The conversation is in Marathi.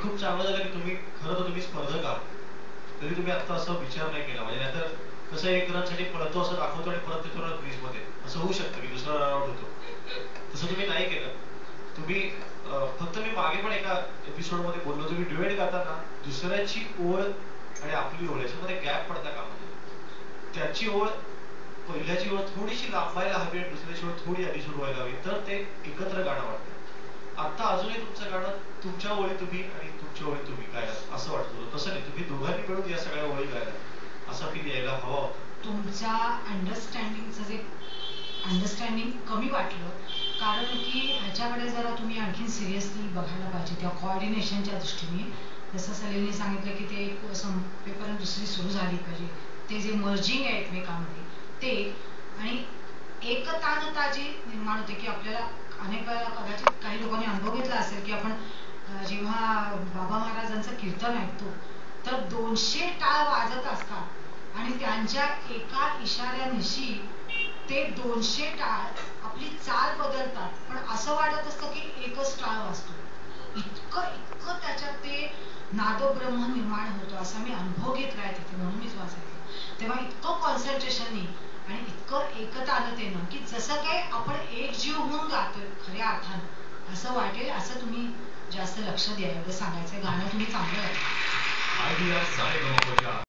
खूप चांगलं झालं की तुम्ही खरं तर तुम्ही स्पर्धक आहात, तरी तुम्ही आता असं विचार नाही केला. म्हणजे नाहीतर कसं एक रनसाठी पळतो असं दाखवतो आणि परत येतो क्रीजमध्ये, असं होऊ शकतं की दुसरा रन आउट होतो. तसं तुम्ही नाही केलं. तुम्ही फक्त मी मागे पण एका एपिसोडमध्ये बोललो, तुम्ही ड्युएट गाताना दुसऱ्याची ओळ आणि आपली ओळ याच्यामध्ये गॅप पडता कामा नये. त्याची ओळ पहिल्याची ओळ थोडीशी लांबायला हवी आणि दुसऱ्याची ओळ थोडी आधी सुरू व्हायला हवी, तर ते एकत्र गाणं वाटतं. आता अजूनही तुमचं गाणं तुमच्या ओळी तुम्ही आणि तुमच्या ओळी तुम्ही गायला असं वाटतं. तसं नाही, तुम्ही दोघांनी मिळून या सगळ्या ओळी गायला असा फील यायला हवा होता. तुमच्या अंडरस्टँडिंगचं जे अंडरस्टँडिंग कमी वाटलं, कारण की ह्याच्याकडे जरा तुम्ही आणखीन सिरियसली बघायला पाहिजे त्या कोऑर्डिनेशनच्या दृष्टीने. जसं सलीलने सांगितलं की ते एक संपेपर्यंत दुसरी सुरू झाली पाहिजे, ते जे मर्जिंग आहे एकमेकांमध्ये ते, आणि एकतानता जी निर्माण होते की आपल्याला अनेक वेळा कदाचित काही लोकांनी अनुभव घेतला असेल की आपण जेव्हा बाबा महाराजांचं कीर्तन ऐकतो तर 200 टाळ वाजत असतात आणि त्यांच्या एका इशाऱ्यानिशी ते 200 टाळ आपली चाल बदलतात, पण असं वाटत असतं की एकच टाळ वाजतो. इतकं इतकं त्याच्यात ते नादब्रह्म निर्माण होतो असा मी अनुभव घेतलाय तिथे, म्हणून मीच वाचायचं. तेव्हा इतकं कॉन्सन्ट्रेशननी आणि इतकं एकतानतेनं की जसं काही आपण एक जीव होऊन गातोय खऱ्या अर्थानं असं वाटेल, असं तुम्ही जास्त लक्ष द्या. एवढं सांगायचं. गाणं तुम्ही चांगलं गाता.